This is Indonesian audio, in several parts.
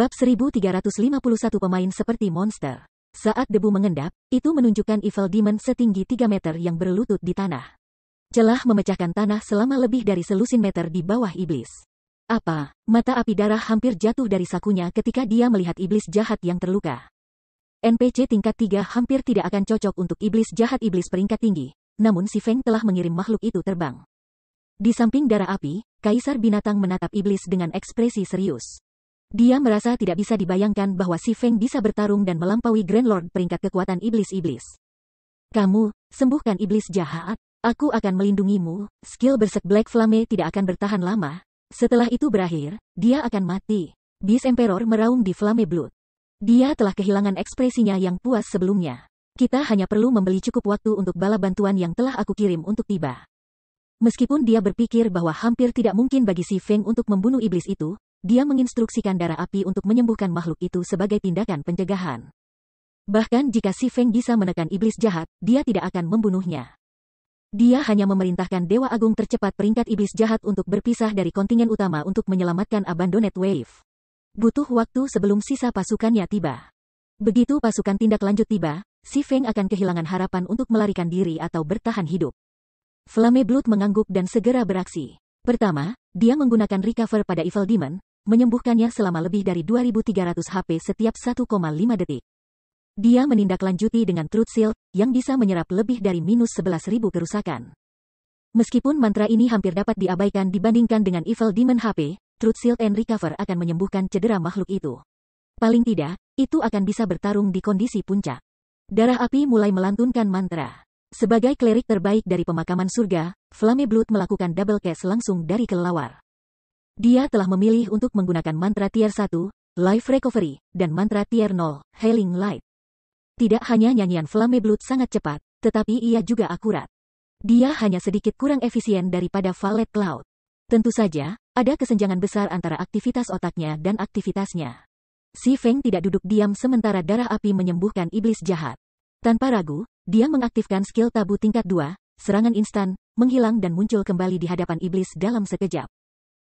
Bab 1351 pemain seperti monster. Saat debu mengendap, itu menunjukkan Evil Demon setinggi 3 meter yang berlutut di tanah. Celah memecahkan tanah selama lebih dari selusin meter di bawah iblis. Apa? Mata api darah hampir jatuh dari sakunya ketika dia melihat iblis jahat yang terluka. NPC tingkat 3 hampir tidak akan cocok untuk iblis jahat iblis peringkat tinggi, namun si Feng telah mengirim makhluk itu terbang. Di samping darah api, Kaisar Binatang menatap iblis dengan ekspresi serius. Dia merasa tidak bisa dibayangkan bahwa si Feng bisa bertarung dan melampaui Grand Lord peringkat kekuatan iblis-iblis. Kamu, sembuhkan iblis jahat. Aku akan melindungimu. Skill Berserk Black Flame tidak akan bertahan lama. Setelah itu berakhir, dia akan mati. Beast Emperor meraung di Flame Blood. Dia telah kehilangan ekspresinya yang puas sebelumnya. Kita hanya perlu membeli cukup waktu untuk bala bantuan yang telah aku kirim untuk tiba. Meskipun dia berpikir bahwa hampir tidak mungkin bagi si Feng untuk membunuh iblis itu, dia menginstruksikan darah api untuk menyembuhkan makhluk itu sebagai tindakan pencegahan. Bahkan jika si Feng bisa menekan iblis jahat, dia tidak akan membunuhnya. Dia hanya memerintahkan Dewa Agung tercepat peringkat iblis jahat untuk berpisah dari kontingen utama untuk menyelamatkan Abandoned Wave. Butuh waktu sebelum sisa pasukannya tiba. Begitu pasukan tindak lanjut tiba, si Feng akan kehilangan harapan untuk melarikan diri atau bertahan hidup. Flame Blood mengangguk dan segera beraksi. Pertama, dia menggunakan recover pada Evil Demon, menyembuhkannya selama lebih dari 2300 HP setiap 1,5 detik. Dia menindaklanjuti dengan Truth Shield, yang bisa menyerap lebih dari minus 11.000 kerusakan. Meskipun mantra ini hampir dapat diabaikan dibandingkan dengan Evil Demon HP, Truth Shield and Recover akan menyembuhkan cedera makhluk itu. Paling tidak, itu akan bisa bertarung di kondisi puncak. Darah api mulai melantunkan mantra. Sebagai klerik terbaik dari pemakaman surga, Flame Blood melakukan double cast langsung dari kelelawar. Dia telah memilih untuk menggunakan mantra tier 1, Life Recovery, dan mantra tier 0, Healing Light. Tidak hanya nyanyian Flame Blood sangat cepat, tetapi ia juga akurat. Dia hanya sedikit kurang efisien daripada Violet Cloud. Tentu saja, ada kesenjangan besar antara aktivitas otaknya dan aktivitasnya. Si Feng tidak duduk diam sementara darah api menyembuhkan iblis jahat. Tanpa ragu, dia mengaktifkan skill tabu tingkat 2, serangan instan, menghilang dan muncul kembali di hadapan iblis dalam sekejap.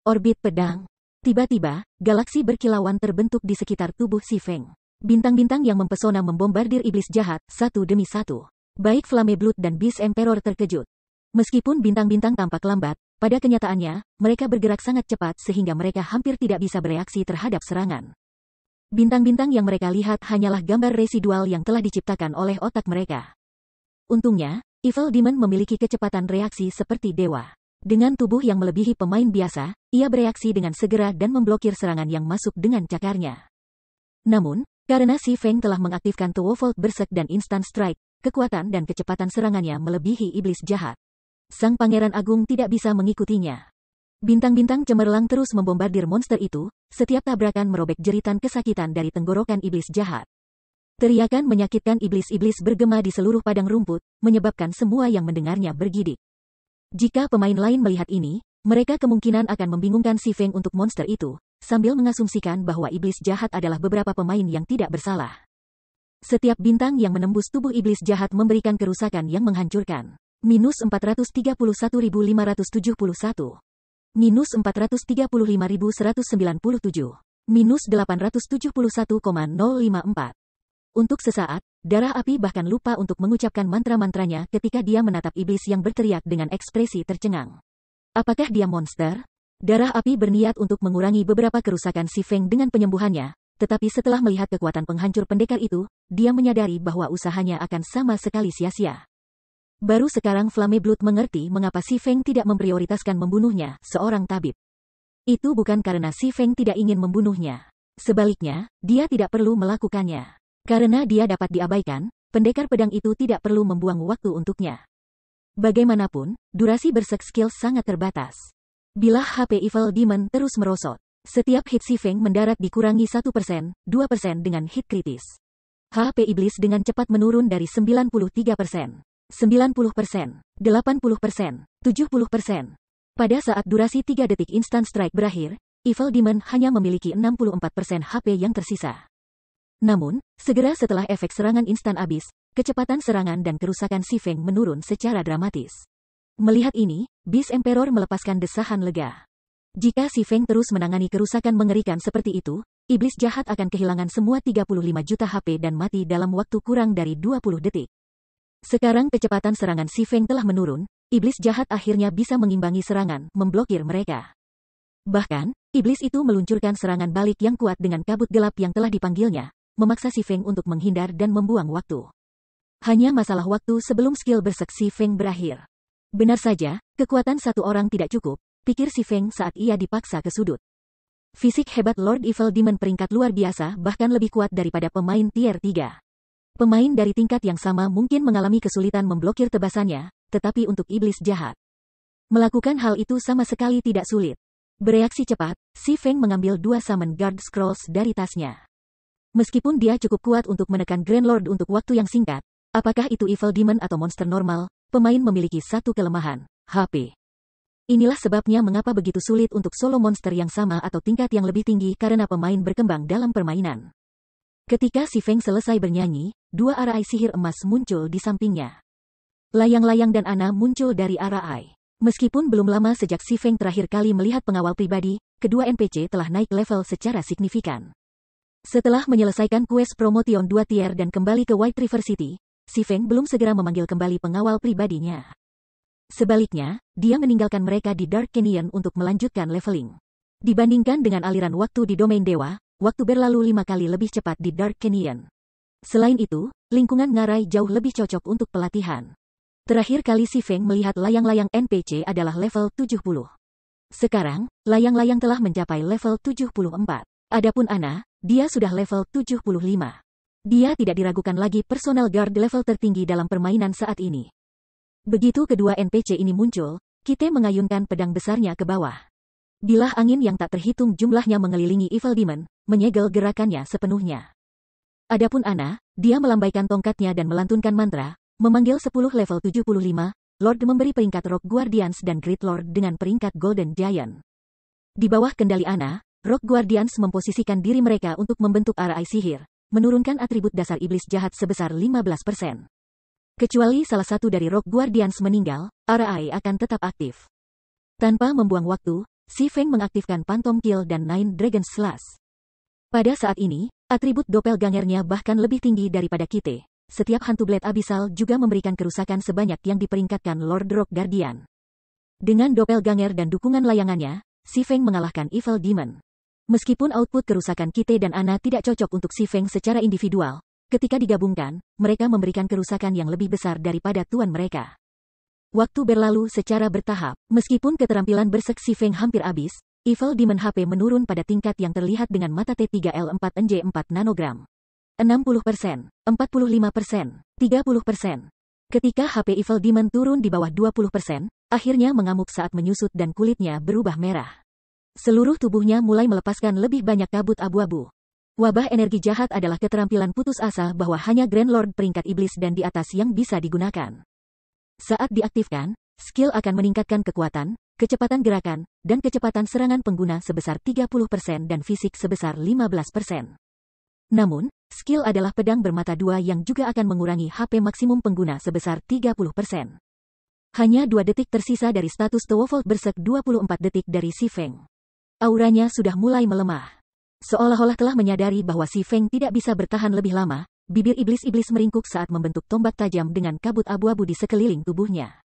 Orbit pedang. Tiba-tiba, galaksi berkilauan terbentuk di sekitar tubuh si Feng. Bintang-bintang yang mempesona membombardir iblis jahat, satu demi satu. Baik Flame Blood dan Beast Emperor terkejut. Meskipun bintang-bintang tampak lambat, pada kenyataannya, mereka bergerak sangat cepat sehingga mereka hampir tidak bisa bereaksi terhadap serangan. Bintang-bintang yang mereka lihat hanyalah gambar residual yang telah diciptakan oleh otak mereka. Untungnya, Evil Demon memiliki kecepatan reaksi seperti dewa. Dengan tubuh yang melebihi pemain biasa, ia bereaksi dengan segera dan memblokir serangan yang masuk dengan cakarnya. Namun, karena si Feng telah mengaktifkan Twofold Berserk dan Instant Strike, kekuatan dan kecepatan serangannya melebihi iblis jahat. Sang Pangeran Agung tidak bisa mengikutinya. Bintang-bintang cemerlang terus membombardir monster itu, setiap tabrakan merobek jeritan kesakitan dari tenggorokan iblis jahat. Teriakan menyakitkan iblis-iblis bergema di seluruh padang rumput, menyebabkan semua yang mendengarnya bergidik. Jika pemain lain melihat ini, mereka kemungkinan akan membingungkan si Feng untuk monster itu, sambil mengasumsikan bahwa iblis jahat adalah beberapa pemain yang tidak bersalah. Setiap bintang yang menembus tubuh iblis jahat memberikan kerusakan yang menghancurkan. Minus 431.571. Minus 435.197. Minus 871,054. Untuk sesaat, darah api bahkan lupa untuk mengucapkan mantra-mantranya ketika dia menatap iblis yang berteriak dengan ekspresi tercengang. Apakah dia monster? Darah api berniat untuk mengurangi beberapa kerusakan si Feng dengan penyembuhannya, tetapi setelah melihat kekuatan penghancur pendekar itu, dia menyadari bahwa usahanya akan sama sekali sia-sia. Baru sekarang Flame Blood mengerti mengapa si Feng tidak memprioritaskan membunuhnya, seorang tabib. Itu bukan karena si Feng tidak ingin membunuhnya. Sebaliknya, dia tidak perlu melakukannya. Karena dia dapat diabaikan, pendekar pedang itu tidak perlu membuang waktu untuknya. Bagaimanapun, durasi berserk skill sangat terbatas. Bila HP Evil Demon terus merosot, setiap hit si Feng mendarat dikurangi 1%, 2% dengan hit kritis. HP iblis dengan cepat menurun dari 93%. 90%, 80%, 70%. Pada saat durasi 3 detik Instant Strike berakhir, Evil Demon hanya memiliki 64% HP yang tersisa. Namun, segera setelah efek serangan instan habis, kecepatan serangan dan kerusakan si Feng menurun secara dramatis. Melihat ini, Beast Emperor melepaskan desahan lega. Jika si Feng terus menangani kerusakan mengerikan seperti itu, iblis jahat akan kehilangan semua 35 juta HP dan mati dalam waktu kurang dari 20 detik. Sekarang kecepatan serangan Si Feng telah menurun, iblis jahat akhirnya bisa mengimbangi serangan, memblokir mereka. Bahkan, iblis itu meluncurkan serangan balik yang kuat dengan kabut gelap yang telah dipanggilnya, memaksa Si Feng untuk menghindar dan membuang waktu. Hanya masalah waktu sebelum skill berserk Si Feng berakhir. Benar saja, kekuatan satu orang tidak cukup, pikir Si Feng saat ia dipaksa ke sudut. Fisik hebat Lord Evil Demon peringkat luar biasa bahkan lebih kuat daripada pemain tier 3. Pemain dari tingkat yang sama mungkin mengalami kesulitan memblokir tebasannya, tetapi untuk iblis jahat, melakukan hal itu sama sekali tidak sulit. Bereaksi cepat, Si Feng mengambil 2 Summon Guard Scrolls dari tasnya. Meskipun dia cukup kuat untuk menekan Grand Lord untuk waktu yang singkat, apakah itu Evil Demon atau monster normal, pemain memiliki satu kelemahan, HP. Inilah sebabnya mengapa begitu sulit untuk solo monster yang sama atau tingkat yang lebih tinggi karena pemain berkembang dalam permainan. Ketika Si Feng selesai bernyanyi, 2 arai sihir emas muncul di sampingnya. Layang-layang dan Ana muncul dari arai. Meskipun belum lama sejak Si Feng terakhir kali melihat pengawal pribadi, kedua NPC telah naik level secara signifikan. Setelah menyelesaikan quest promotion 2 tier dan kembali ke White River City, Si Feng belum segera memanggil kembali pengawal pribadinya. Sebaliknya, dia meninggalkan mereka di Dark Canyon untuk melanjutkan leveling. Dibandingkan dengan aliran waktu di domain dewa, waktu berlalu 5 kali lebih cepat di Dark Canyon. Selain itu, lingkungan ngarai jauh lebih cocok untuk pelatihan. Terakhir kali Si Feng melihat layang-layang NPC adalah level 70. Sekarang, layang-layang telah mencapai level 74. Adapun Ana, dia sudah level 75. Dia tidak diragukan lagi personal guard level tertinggi dalam permainan saat ini. Begitu kedua NPC ini muncul, Kite mengayunkan pedang besarnya ke bawah. Bilah angin yang tak terhitung jumlahnya mengelilingi Evil Demon, menyegel gerakannya sepenuhnya. Adapun Ana, dia melambaikan tongkatnya dan melantunkan mantra, memanggil 10 level 75, Lord memberi peringkat Rock Guardians dan Great Lord dengan peringkat Golden Giant. Di bawah kendali Ana, Rock Guardians memposisikan diri mereka untuk membentuk arai sihir, menurunkan atribut dasar iblis jahat sebesar 15%. Kecuali salah satu dari Rock Guardians meninggal, arai akan tetap aktif. Tanpa membuang waktu, Si Feng mengaktifkan Phantom Kill dan Nine Dragon Slash. Pada saat ini, atribut doppelgangernya bahkan lebih tinggi daripada Kite. Setiap hantu Blade Abyssal juga memberikan kerusakan sebanyak yang diperingkatkan Lord Rock Guardian. Dengan doppelganger dan dukungan layangannya, Si Feng mengalahkan Evil Demon. Meskipun output kerusakan Kite dan Ana tidak cocok untuk Si Feng secara individual, ketika digabungkan, mereka memberikan kerusakan yang lebih besar daripada tuan mereka. Waktu berlalu secara bertahap, meskipun keterampilan berserk Si Feng hampir habis, Evil Demon HP menurun pada tingkat yang terlihat dengan mata T3L4NJ4 nanogram. 60%, 45%, 30%. Ketika HP Evil Demon turun di bawah 20%, akhirnya mengamuk saat menyusut dan kulitnya berubah merah. Seluruh tubuhnya mulai melepaskan lebih banyak kabut abu-abu. Wabah energi jahat adalah keterampilan putus asa bahwa hanya Grand Lord peringkat iblis dan di atas yang bisa digunakan. Saat diaktifkan, skill akan meningkatkan kekuatan, kecepatan gerakan, dan kecepatan serangan pengguna sebesar 30% dan fisik sebesar 15%. Namun, skill adalah pedang bermata dua yang juga akan mengurangi HP maksimum pengguna sebesar 30%. Hanya 2 detik tersisa dari status Twofold Berserk 24 detik dari Si Feng. Auranya sudah mulai melemah. Seolah-olah telah menyadari bahwa Si Feng tidak bisa bertahan lebih lama, bibir iblis-iblis meringkuk saat membentuk tombak tajam dengan kabut abu-abu di sekeliling tubuhnya.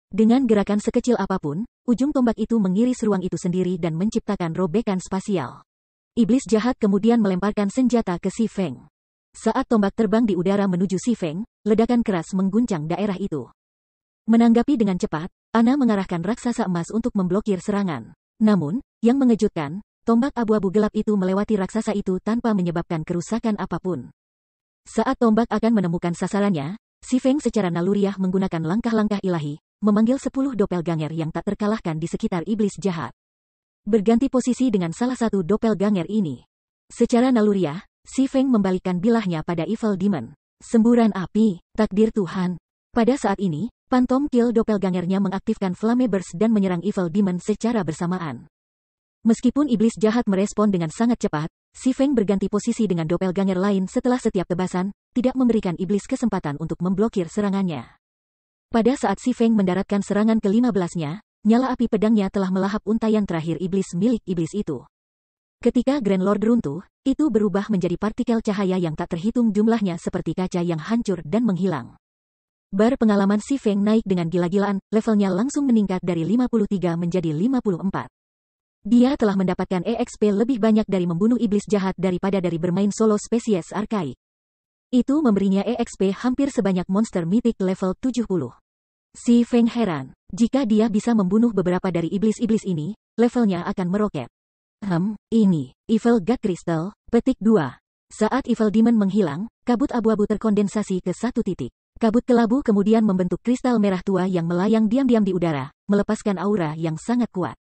Dengan gerakan sekecil apapun, ujung tombak itu mengiris ruang itu sendiri dan menciptakan robekan spasial. Iblis jahat kemudian melemparkan senjata ke Si Feng. Saat tombak terbang di udara menuju Si Feng, ledakan keras mengguncang daerah itu. Menanggapi dengan cepat, Ana mengarahkan raksasa emas untuk memblokir serangan. Namun, yang mengejutkan, tombak abu-abu gelap itu melewati raksasa itu tanpa menyebabkan kerusakan apapun. Saat tombak akan menemukan sasarannya, Si Feng secara naluriah menggunakan langkah-langkah ilahi, memanggil 10 doppelganger yang tak terkalahkan di sekitar iblis jahat. Berganti posisi dengan salah satu doppelganger ini. Secara naluriah, Si Feng membalikkan bilahnya pada Evil Demon. Semburan api, takdir Tuhan. Pada saat ini, Phantom Kill doppelgangernya mengaktifkan Flame Burst dan menyerang Evil Demon secara bersamaan. Meskipun iblis jahat merespon dengan sangat cepat, Si Feng berganti posisi dengan doppelganger lain setelah setiap tebasan, tidak memberikan iblis kesempatan untuk memblokir serangannya. Pada saat Si Feng mendaratkan serangan ke-15-nya, nyala api pedangnya telah melahap untayan terakhir iblis milik iblis itu. Ketika Grand Lord runtuh, itu berubah menjadi partikel cahaya yang tak terhitung jumlahnya seperti kaca yang hancur dan menghilang. Bar pengalaman Si Feng naik dengan gila-gilaan, levelnya langsung meningkat dari 53 menjadi 54. Dia telah mendapatkan EXP lebih banyak dari membunuh iblis jahat daripada dari bermain solo spesies arkaik. Itu memberinya EXP hampir sebanyak monster mitik level 70. Si Feng heran, jika dia bisa membunuh beberapa dari iblis-iblis ini, levelnya akan meroket. Ini, Evil God Crystal, petik 2. Saat Evil Demon menghilang, kabut abu-abu terkondensasi ke satu titik. Kabut kelabu kemudian membentuk kristal merah tua yang melayang diam-diam di udara, melepaskan aura yang sangat kuat.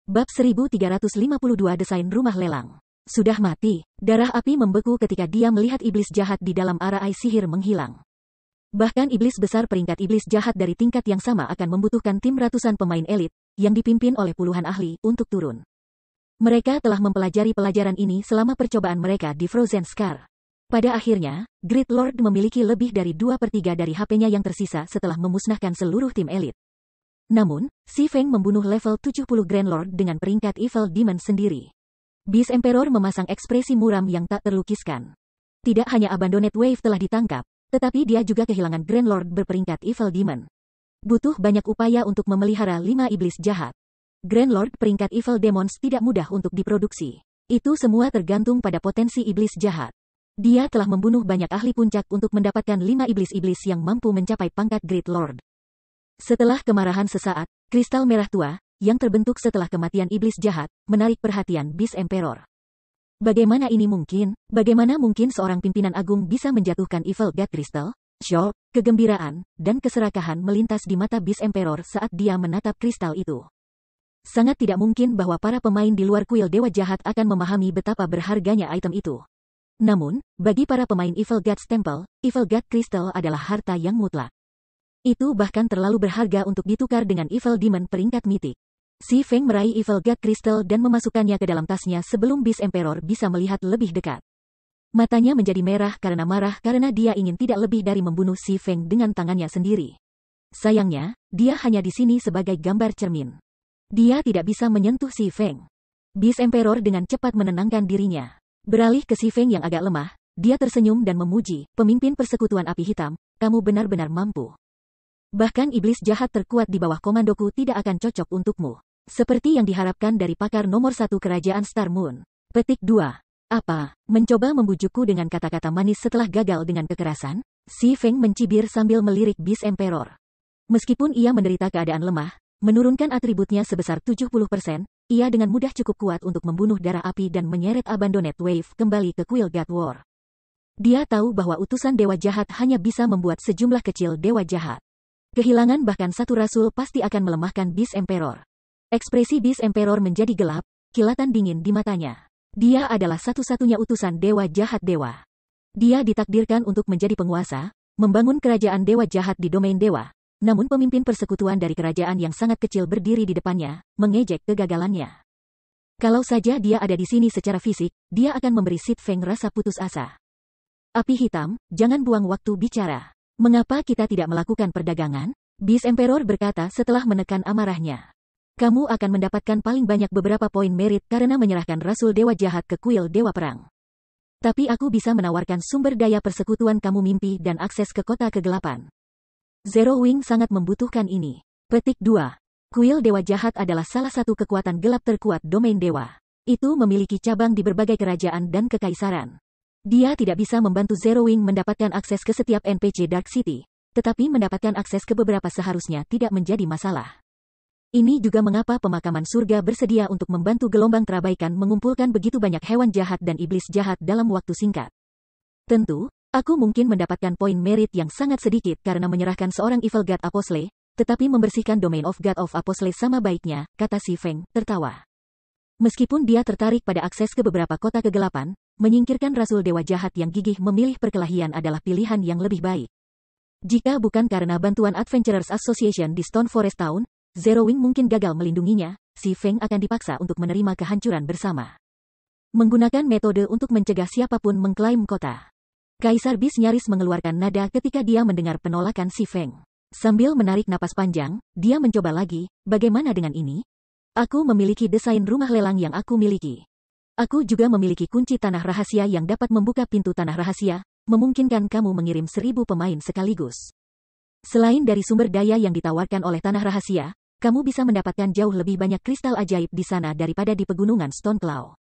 Bab 1352 Desain Rumah Lelang. Sudah mati, darah api membeku ketika dia melihat iblis jahat di dalam arai sihir menghilang. Bahkan iblis besar peringkat iblis jahat dari tingkat yang sama akan membutuhkan tim ratusan pemain elit, yang dipimpin oleh puluhan ahli, untuk turun. Mereka telah mempelajari pelajaran ini selama percobaan mereka di Frozen Scar. Pada akhirnya, Great Lord memiliki lebih dari 2/3 dari HP-nya yang tersisa setelah memusnahkan seluruh tim elit. Namun, Si Feng membunuh level 70 Grand Lord dengan peringkat Evil Demon sendiri. Beast Emperor memasang ekspresi muram yang tak terlukiskan. Tidak hanya Abandoned Wave telah ditangkap, tetapi dia juga kehilangan Grand Lord berperingkat Evil Demon. Butuh banyak upaya untuk memelihara 5 iblis jahat. Grand Lord peringkat Evil Demons tidak mudah untuk diproduksi. Itu semua tergantung pada potensi iblis jahat. Dia telah membunuh banyak ahli puncak untuk mendapatkan 5 iblis-iblis yang mampu mencapai pangkat Great Lord. Setelah kemarahan sesaat, kristal merah tua, yang terbentuk setelah kematian iblis jahat, menarik perhatian Beast Emperor. Bagaimana ini mungkin? Bagaimana mungkin seorang pimpinan agung bisa menjatuhkan Evil God Crystal? Shock, kegembiraan, dan keserakahan melintas di mata Beast Emperor saat dia menatap kristal itu. Sangat tidak mungkin bahwa para pemain di luar kuil Dewa Jahat akan memahami betapa berharganya item itu. Namun, bagi para pemain Evil God's Temple, Evil God Crystal adalah harta yang mutlak. Itu bahkan terlalu berharga untuk ditukar dengan Evil Demon peringkat mitik. Si Feng meraih Evil God Crystal dan memasukkannya ke dalam tasnya sebelum Beast Emperor bisa melihat lebih dekat. Matanya menjadi merah karena marah karena dia ingin tidak lebih dari membunuh Si Feng dengan tangannya sendiri. Sayangnya, dia hanya di sini sebagai gambar cermin. Dia tidak bisa menyentuh Si Feng. Beast Emperor dengan cepat menenangkan dirinya. Beralih ke Si Feng yang agak lemah, dia tersenyum dan memuji, pemimpin persekutuan api hitam, kamu benar-benar mampu. Bahkan iblis jahat terkuat di bawah komandoku tidak akan cocok untukmu. Seperti yang diharapkan dari pakar nomor 1 kerajaan Star Moon. Petik 2. Apa? Mencoba membujukku dengan kata-kata manis setelah gagal dengan kekerasan? Si Feng mencibir sambil melirik Beast Emperor. Meskipun ia menderita keadaan lemah, menurunkan atributnya sebesar 70%, ia dengan mudah cukup kuat untuk membunuh darah api dan menyeret Abandoned Wave kembali ke kuil God War. Dia tahu bahwa utusan dewa jahat hanya bisa membuat sejumlah kecil dewa jahat. Kehilangan bahkan satu rasul pasti akan melemahkan Beast Emperor. Ekspresi Beast Emperor menjadi gelap, kilatan dingin di matanya. Dia adalah satu-satunya utusan dewa jahat dewa. Dia ditakdirkan untuk menjadi penguasa, membangun kerajaan dewa jahat di domain dewa. Namun pemimpin persekutuan dari kerajaan yang sangat kecil berdiri di depannya, mengejek kegagalannya. Kalau saja dia ada di sini secara fisik, dia akan memberi Si Feng rasa putus asa. Api hitam, jangan buang waktu bicara. Mengapa kita tidak melakukan perdagangan? Beast Emperor berkata setelah menekan amarahnya. Kamu akan mendapatkan paling banyak beberapa poin merit karena menyerahkan rasul dewa jahat ke kuil dewa perang. Tapi aku bisa menawarkan sumber daya persekutuan kamu mimpi dan akses ke kota kegelapan. Zero Wing sangat membutuhkan ini. Petik 2. Kuil Dewa Jahat adalah salah satu kekuatan gelap terkuat domain dewa. Itu memiliki cabang di berbagai kerajaan dan kekaisaran. Dia tidak bisa membantu Zero Wing mendapatkan akses ke setiap NPC Dark City, tetapi mendapatkan akses ke beberapa seharusnya tidak menjadi masalah. Ini juga mengapa pemakaman surga bersedia untuk membantu gelombang terabaikan mengumpulkan begitu banyak hewan jahat dan iblis jahat dalam waktu singkat. Tentu, aku mungkin mendapatkan poin merit yang sangat sedikit karena menyerahkan seorang Evil God Apostle, tetapi membersihkan Domain of God of Apostle sama baiknya, kata Si Feng, tertawa. Meskipun dia tertarik pada akses ke beberapa kota kegelapan, menyingkirkan Rasul Dewa Jahat yang gigih memilih perkelahian adalah pilihan yang lebih baik. Jika bukan karena bantuan Adventurers Association di Stone Forest Town, Zero Wing mungkin gagal melindunginya, Si Feng akan dipaksa untuk menerima kehancuran bersama. Menggunakan metode untuk mencegah siapapun mengklaim kota. Kaisar Beast nyaris mengeluarkan nada ketika dia mendengar penolakan Si Feng. Sambil menarik napas panjang, dia mencoba lagi, bagaimana dengan ini? Aku memiliki desain rumah lelang yang aku miliki. Aku juga memiliki kunci tanah rahasia yang dapat membuka pintu tanah rahasia, memungkinkan kamu mengirim 1000 pemain sekaligus. Selain dari sumber daya yang ditawarkan oleh tanah rahasia, kamu bisa mendapatkan jauh lebih banyak kristal ajaib di sana daripada di pegunungan Stoneclaw.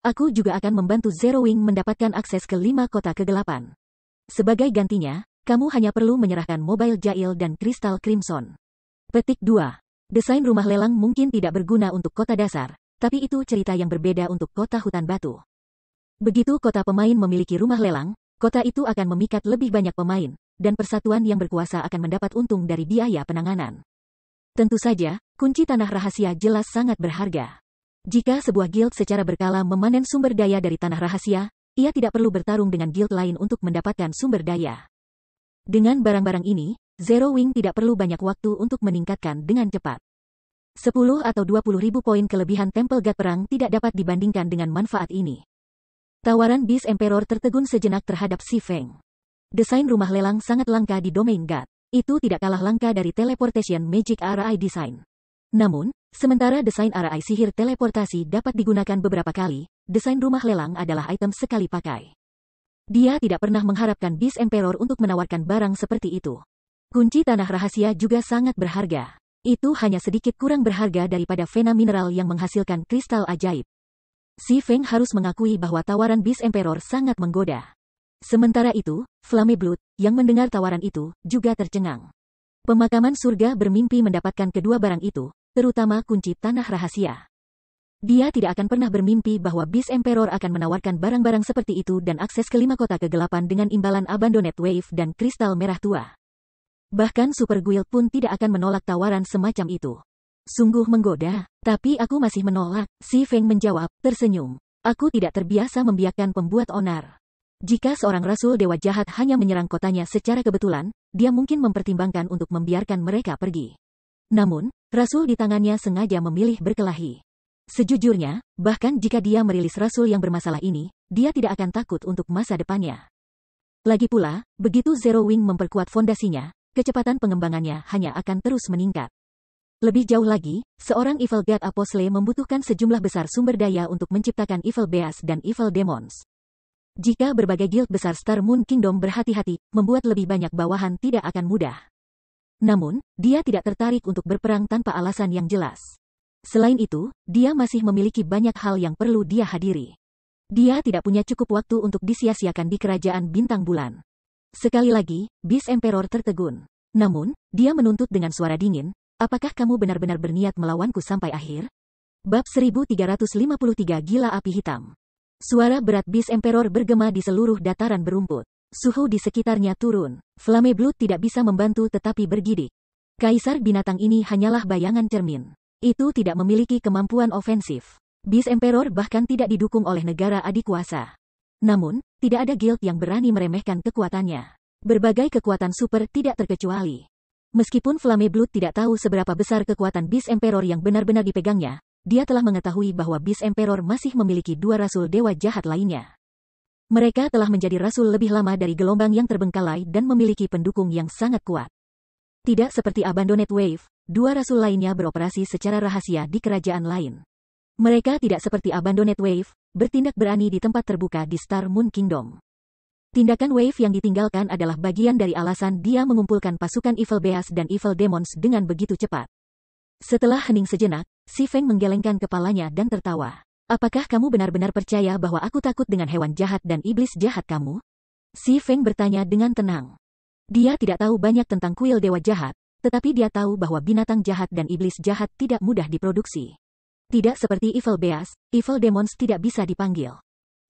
Aku juga akan membantu Zero Wing mendapatkan akses ke 5 kota kegelapan. Sebagai gantinya, kamu hanya perlu menyerahkan Mobile Jail dan Kristal Crimson. Petik 2. Desain rumah lelang mungkin tidak berguna untuk kota dasar, tapi itu cerita yang berbeda untuk kota hutan batu. Begitu kota pemain memiliki rumah lelang, kota itu akan memikat lebih banyak pemain, dan persatuan yang berkuasa akan mendapat untung dari biaya penanganan. Tentu saja, kunci tanah rahasia jelas sangat berharga. Jika sebuah guild secara berkala memanen sumber daya dari tanah rahasia, ia tidak perlu bertarung dengan guild lain untuk mendapatkan sumber daya. Dengan barang-barang ini, Zero Wing tidak perlu banyak waktu untuk meningkatkan dengan cepat. 10 atau 20 ribu poin kelebihan Temple God Perang tidak dapat dibandingkan dengan manfaat ini. Tawaran Beast Emperor tertegun sejenak terhadap Si Feng. Desain rumah lelang sangat langka di domain God. Itu tidak kalah langka dari Teleportation Magic RI Design. Namun, sementara desain RI sihir teleportasi dapat digunakan beberapa kali, desain rumah lelang adalah item sekali pakai. Dia tidak pernah mengharapkan Beast Emperor untuk menawarkan barang seperti itu. Kunci tanah rahasia juga sangat berharga. Itu hanya sedikit kurang berharga daripada vena mineral yang menghasilkan kristal ajaib. Si Feng harus mengakui bahwa tawaran Beast Emperor sangat menggoda. Sementara itu, Flame Blood, yang mendengar tawaran itu, juga tercengang. Pemakaman surga bermimpi mendapatkan kedua barang itu, terutama kunci tanah rahasia. Dia tidak akan pernah bermimpi bahwa Beast Emperor akan menawarkan barang-barang seperti itu dan akses ke 5 kota kegelapan dengan imbalan Abandoned Wave dan kristal merah tua. Bahkan Super Guild pun tidak akan menolak tawaran semacam itu. Sungguh menggoda, tapi aku masih menolak, Si Feng menjawab, tersenyum. Aku tidak terbiasa membiarkan pembuat onar. Jika seorang rasul dewa jahat hanya menyerang kotanya secara kebetulan, dia mungkin mempertimbangkan untuk membiarkan mereka pergi. Namun, rasul di tangannya sengaja memilih berkelahi. Sejujurnya, bahkan jika dia merilis rasul yang bermasalah ini, dia tidak akan takut untuk masa depannya. Lagi pula, begitu Zero Wing memperkuat fondasinya, kecepatan pengembangannya hanya akan terus meningkat. Lebih jauh lagi, seorang Evil God Apostle membutuhkan sejumlah besar sumber daya untuk menciptakan Evil Beasts dan Evil Demons. Jika berbagai guild besar Star Moon Kingdom berhati-hati, membuat lebih banyak bawahan tidak akan mudah. Namun, dia tidak tertarik untuk berperang tanpa alasan yang jelas. Selain itu, dia masih memiliki banyak hal yang perlu dia hadiri. Dia tidak punya cukup waktu untuk disia-siakan di kerajaan bintang bulan. Sekali lagi, Beast Emperor tertegun. Namun, dia menuntut dengan suara dingin, apakah kamu benar-benar berniat melawanku sampai akhir? Bab 1353 Gila Api Hitam. Suara berat Beast Emperor bergema di seluruh dataran berumput. Suhu di sekitarnya turun. Flame Blood tidak bisa membantu tetapi bergidik. Kaisar binatang ini hanyalah bayangan cermin. Itu tidak memiliki kemampuan ofensif. Beast Emperor bahkan tidak didukung oleh negara adikuasa. Namun, tidak ada guild yang berani meremehkan kekuatannya. Berbagai kekuatan super tidak terkecuali. Meskipun Flame Blood tidak tahu seberapa besar kekuatan Beast Emperor yang benar-benar dipegangnya, dia telah mengetahui bahwa Beast Emperor masih memiliki 2 rasul dewa jahat lainnya. Mereka telah menjadi rasul lebih lama dari gelombang yang terbengkalai dan memiliki pendukung yang sangat kuat. Tidak seperti Abandoned Wave, 2 rasul lainnya beroperasi secara rahasia di kerajaan lain. Mereka tidak seperti Abandoned Wave, bertindak berani di tempat terbuka di Star Moon Kingdom. Tindakan Wave yang ditinggalkan adalah bagian dari alasan dia mengumpulkan pasukan Evil Beasts dan Evil Demons dengan begitu cepat. Setelah hening sejenak, Si Feng menggelengkan kepalanya dan tertawa. Apakah kamu benar-benar percaya bahwa aku takut dengan hewan jahat dan iblis jahat kamu? Si Feng bertanya dengan tenang. Dia tidak tahu banyak tentang kuil dewa jahat, tetapi dia tahu bahwa binatang jahat dan iblis jahat tidak mudah diproduksi. Tidak seperti Evil Beasts, Evil Demons tidak bisa dipanggil.